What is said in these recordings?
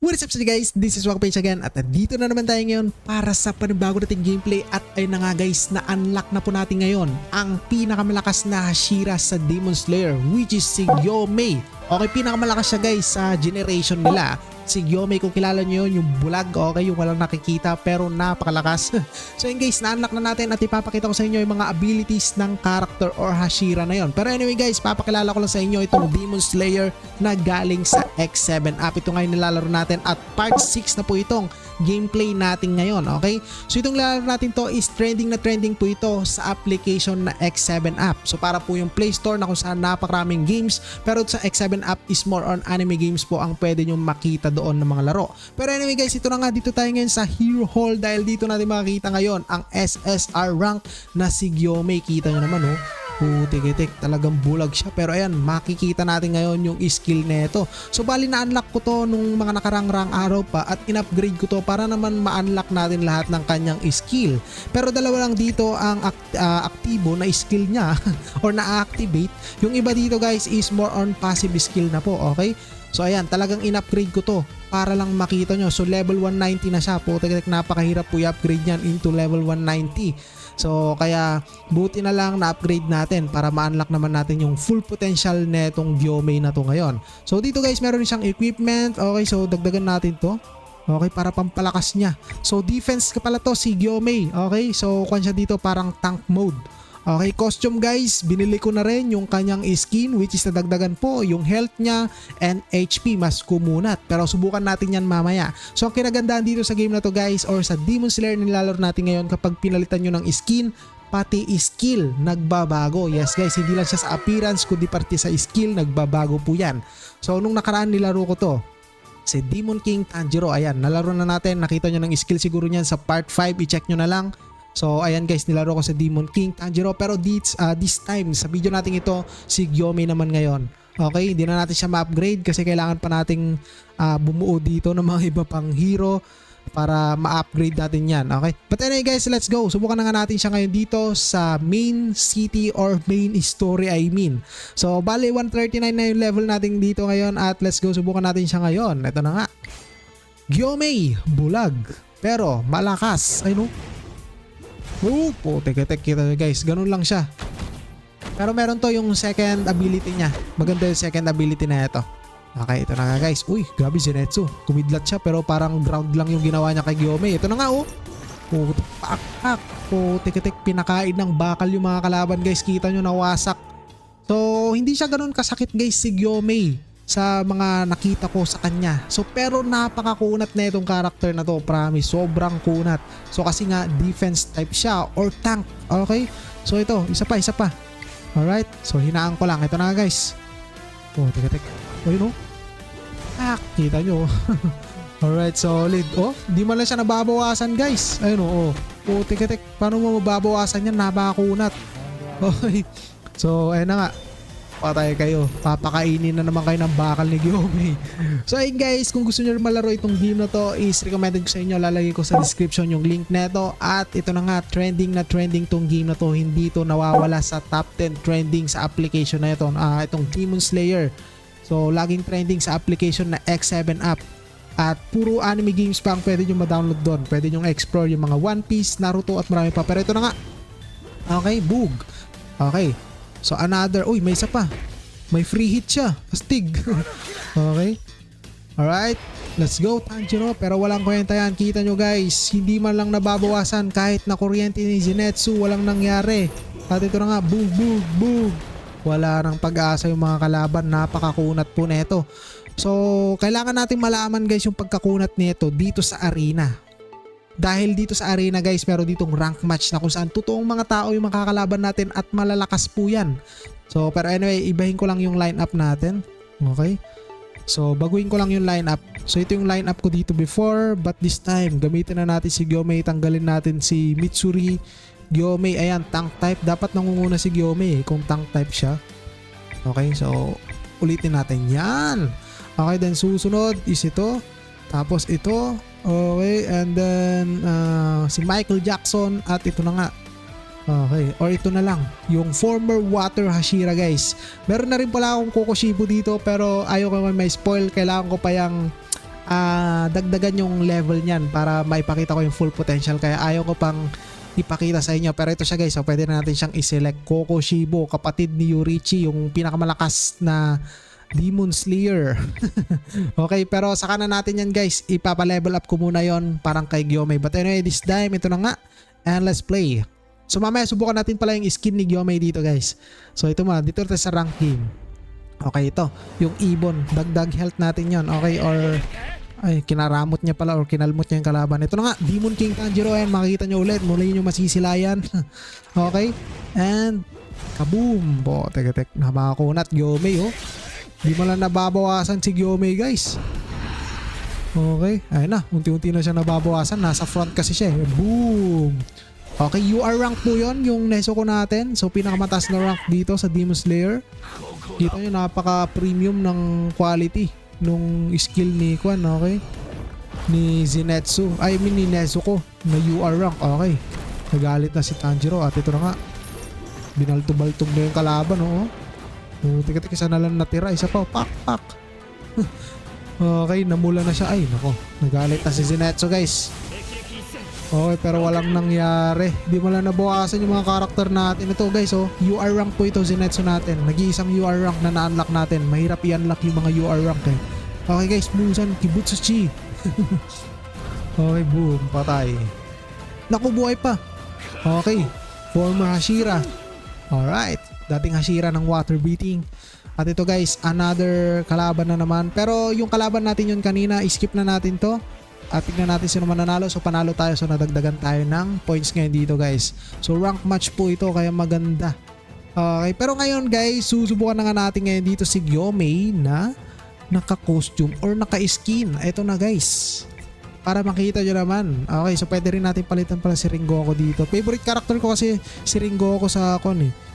What is up sa guys? This is Wakpage again at dito na naman tayo ngayon para sa panibago nating gameplay at ayun na nga guys, na-unlock na po natin ngayon ang pinakamalakas na Hashira sa Demon Slayer, which is si Gyomei. Okay, pinakamalakas siya guys sa generation nila. Si Gyomei, kung kilala nyo yun, yung bulag, okay, yung walang nakikita pero napakalakas. So yun guys, na-unlock na natin at ipapakita ko sa inyo yung mga abilities ng character or Hashira na yun. Pero anyway guys, papakilala ko lang sa inyo itong Demon Slayer na galing sa X7 app. Ito ngayon nilalaro natin at part 6 na po itong gameplay natin ngayon, okay? So itong lalaro natin to is trending na trending po ito sa application na X7 app. So para po yung Play Store na kung saan napakaraming games, pero sa X7 app is more on anime games po ang pwede nyo makita doon ng mga laro. Pero anyway guys, ito na nga, dito tayo ngayon sa Hero Hall dahil dito natin makikita ngayon ang SSR rank na si Gyomei. Kita nyo naman oh. Putik-itik, talagang bulag siya. Pero ayan, makikita natin ngayon yung skill nito. So bali na-unlock ko to nung mga nakarang araw pa at in-upgrade ko to para naman ma-unlock natin lahat ng kanyang skill. Pero dalawa lang dito ang aktibo na skill niya or na-activate. Yung iba dito guys is more on passive skill na po, okay? So ayan, talagang in-upgrade ko to para lang makita nyo. So level 190 na siya. Putik-itik, napakahirap po i-upgrade yan into level 190. So kaya buti na lang na-upgrade natin para ma-unlock naman natin yung full potential netong Gyomei na to ngayon. So dito guys, meron siyang equipment. Okay, so dagdagan natin to. Okay, para pampalakas niya. So defense ka pala to si Gyomei. Okay, so kung siya dito parang tank mode. Okay, costume guys, binili ko na rin yung kanyang skin which is nadagdagan po yung health niya and HP, mas kumunat. Pero subukan natin yan mamaya. So ang kinagandaan dito sa game na to guys or sa Demon Slayer na nilalaro natin ngayon, kapag pinalitan nyo ng skin, pati skill nagbabago. Yes guys, hindi lang siya sa appearance kundi pati sa skill nagbabago po yan. So nung nakaraan nilaro ko to, si Demon King Tanjiro, ayan, nalaro na natin, nakita nyo ng skill siguro niyan sa part 5, i-check nyo na lang. So ayan guys, nilaro ko sa Demon King Tanjiro, pero this time sa video natin ito, si Gyomei naman ngayon. Okay, hindi na natin siya ma-upgrade kasi kailangan pa nating bumuo dito ng mga iba pang hero para ma-upgrade natin yan. Okay, but anyway guys, let's go. Subukan na nga natin siya ngayon dito sa main city or main story I mean. So bali 139 na yung level natin dito ngayon at let's go, subukan natin siya ngayon. Ito na nga, Gyomei, bulag pero malakas. Ay no, tek-tek, kita nyo guys, ganun lang siya. Pero meron to yung second ability niya. Maganda yung second ability na ito. Okay, ito na nga guys. Uy, grabe Zenitsu, kumidlat siya pero parang ground lang yung ginawa niya kay Gyomei. Ito na nga oh. Pak-pak. Tek-tek, pinakain ng bakal yung mga kalaban guys. Kita nyo, nawasak. So hindi siya ganun kasakit guys si Gyomei sa mga nakita ko sa kanya. So pero napakakunat na itong character na to, promise, sobrang kunat. So kasi nga defense type siya or tank. Okay, so ito, isa pa. Alright, so hinaan ko lang. Ito na guys. Tek-tek. Ayun oh. Kita nyo. Alright, solid. Oh, di man lang siya nababawasan guys. Ayun oh. Tek-tek, paano mo mababawasan yan? Napakakunat. Okay, so ayun na nga, patay kayo, papakainin na naman kayo ng bakal ni Gyomei. So ayun guys, kung gusto nyo malaro itong game na to, is recommended ko sa inyo, lalagay ko sa description yung link neto. At ito na nga, trending na trending tong game na to, hindi to nawawala sa top 10 trending sa application na ito, itong Demon Slayer. So laging trending sa application na X7 app. At puro anime games pa ang pwede nyo ma-download doon. Pwede nyo explore yung mga One Piece, Naruto at marami pa. Pero ito na nga, okay, bug. Okay, so another, uy, may isa pa. May free hit siya. Astig. Okay. Alright. Let's go, Tanjiro. Pero walang kwenta yan. Kita nyo guys, hindi man lang nababawasan kahit na kuryente ni Zenitsu. Walang nangyari. At ito na nga, bug. Wala nang pag-asa yung mga kalaban. Napakakunat po neto. So, kailangan natin malaman guys yung pagkakunat nito dito sa arena. Dahil dito sa arena guys, meron ditong rank match na kung saan totoong mga tao yung makakalaban natin at malalakas po yan. So pero anyway, ibahin ko lang yung lineup natin. Okay, so baguhin ko lang yung lineup. So ito yung lineup ko dito before, but this time gamitin na natin si Gyomei. Tanggalin natin si Mitsuri. Gyomei, ayan, tank type. Dapat nangunguna si Gyomei kung tank type siya. Okay, so ulitin natin yan. Okay, then susunod is ito. Tapos ito. Okay, and then si Michael Jackson at ito na nga. Okay, or ito na lang, yung former water Hashira guys. Meron na rin pala akong Kokoshibo dito pero ayaw ko may spoil. Kailangan ko pa yung dagdagan yung level niyan para maipakita ko yung full potential. Kaya ayaw ko pang ipakita sa inyo. Pero ito siya guys, so pwede na natin siyang i-select. Kokushibo, kapatid ni Yorichi, yung pinakamalakas na Demon Slayer. Okay, pero saka na natin yan guys. Ipapa-level up ko muna yon parang kay Gyomei. But anyway, this time, ito na nga. And let's play. So mamaya subukan natin pala yung skin ni Gyomei dito guys. So ito muna, dito tayo sa rank game. Okay, ito. Yung ibon, dagdag health natin yon. Okay, or ay, kinaramot niya pala or kinalmot niya yung kalaban. Ito na nga, Demon King Tanjiro. Ayan, makikita nyo ulit. Mula yun yung masisilayan. Okay, and kaboom. Bo, tek, namakunat Gyomei oh. Di mo lang nababawasan si Gyomei guys. Okay, ayun na, unti-unti na siya nababawasan. Nasa front kasi siya eh. Boom. Okay, UR rank po yun, yung Nezuko natin. So pinakamataas na rank dito sa Demon Slayer. Kita nyo, napaka-premium ng quality nung skill ni Kwan, okay? Ni Zenitsu, I mean ni Nezuko na UR rank, okay. Nagalit na si Tanjiro at ito na nga. Binaltog-baltog na yung kalaban, oh. Tika-tika, isa na lang natira, isa pa, pak. Okay, namula na siya. Ay, nako, nagalit na si Zenitsu guys. Okay, pero walang nangyari. Di mo lang nabawasan yung mga karakter natin. Ito guys, oh, UR rank po ito Zenitsu natin. Nag-iisang UR rank na na-unlock natin. Mahirap i-unlock yung mga UR rank eh. Okay guys, Musan Kibutsuchi. Okay, boom, patay. Naku, buhay pa. Okay, former Hashira. Alright, dating Hashira ng water breathing. At ito guys, another kalaban na naman. Pero yung kalaban natin yun kanina, skip na natin to. At tignan natin sino mananalo. So panalo tayo, so nadagdagan tayo ng points ngayon dito guys. So rank match po ito, kaya maganda. Okay, pero ngayon guys, susubukan na nga natin ngayon dito si Gyomei na naka-costume or naka-skin. Ito na guys, para makita nyo naman. Okay, so pwede rin natin palitan pala si Rengoku dito. Favorite character ko kasi si Rengoku sa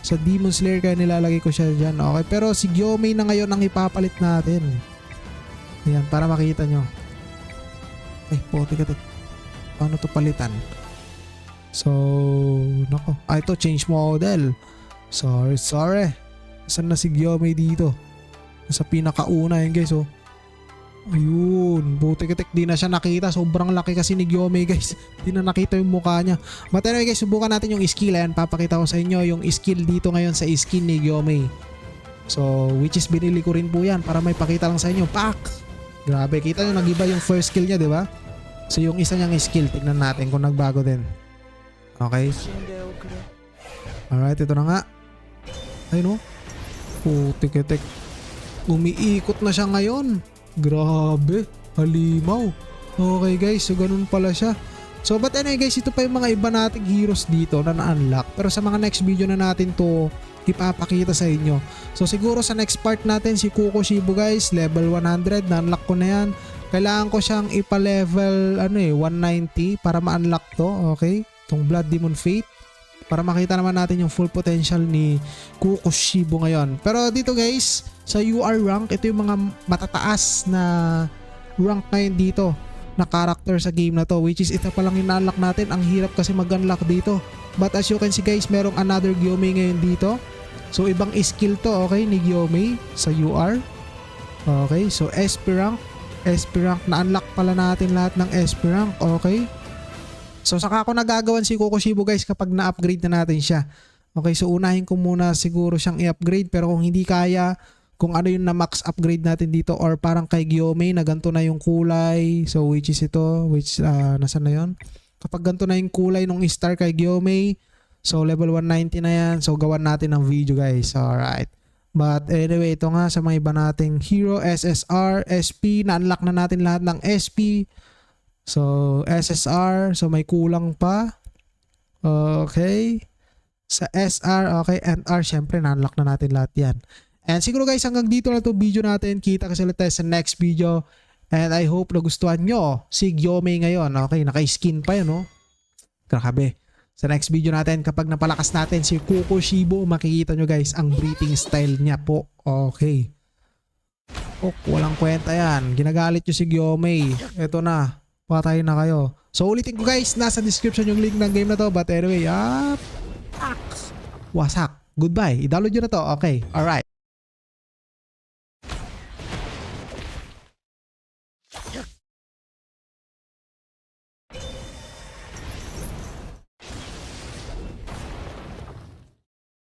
sa Demon Slayer, kaya nilalagay ko siya dyan. Okay, pero si Gyomei na ngayon ang ipapalit natin. Ayan, para makita nyo. Ay, tika. Paano to palitan? So, nako. Ito, change model. Sorry. Saan na si Gyomei dito? Sa pinakauna yun guys, oh. Ayun, butik-tik, di na siya nakita. Sobrang laki kasi ni Gyomei guys. Di na nakita yung mukha niya. But anyway guys, subukan natin yung skill. Ayan, papakita ko sa inyo yung skill dito ngayon sa skin ni Gyomei. So, which is binili ko rin po yan para may pakita lang sa inyo. Pak! Grabe, kita nyo, nag-iba yung first skill niya, di ba? So yung isa niyang skill, tignan natin kung nagbago din. Okay. Alright, ito na nga. Ay no. Tik. Umiikot na siya ngayon. Grabe, halimaw. Okay guys, so ganun pala siya. So but anyway guys, ito pa yung mga iba nating heroes dito na na-unlock. Pero sa mga next video na natin to ipapakita sa inyo. So siguro sa next part natin si Kokushibo guys, level 100, na-unlock ko na yan. Kailangan ko siyang ipa-level 190 para ma-unlock to, okay? Itong Blood Demon Fate, para makita naman natin yung full potential ni Kokushibo ngayon. Pero dito guys, sa UR rank, ito yung mga matataas na rank ngayon dito na character sa game na to, which is ito pa lang yung na-unlock natin. Ang hirap kasi mag-unlock dito. But as you can see guys, merong another Gyomei ngayon dito. So ibang skill to, okay, ni Gyomei sa UR. Okay, so SP rank, na-unlock pala natin lahat ng SP rank, okay. So saka ako nagagawan si Kokushibo guys kapag na-upgrade na natin siya. Okay, so unahin ko muna siguro siyang i-upgrade, pero kung hindi kaya, kung ano yung na-max upgrade natin dito, or parang kay Gyomei na ganito na yung kulay, so which is ito, nasaan na yun? Kapag ganito na yung kulay nung star kay Gyomei, so level 190 na yan. So gawan natin ng video guys. Alright. But anyway, ito nga sa mga iba nating hero, SSR, SP. Na-unlock na natin lahat ng SP. So SSR, so may kulang pa. Okay. Sa SR, okay. And R, syempre na-unlock na natin lahat yan. And siguro guys, hanggang dito na to video natin. Kita kasi ulit tayo sa next video. And I hope nagustuhan nyo si Gyomei ngayon. Okay, naka-skin pa yun, no? Grabe. Sa next video natin, kapag napalakas natin si Kokushibo, makikita nyo guys ang breathing style niya po. Okay. Walang kwenta yan. Ginagalit nyo si Gyomei. Ito na. Patay na kayo. So ulitin ko guys, nasa description yung link ng game na to. But anyway, wasak. Goodbye. I-download nyo na to. Okay. Alright.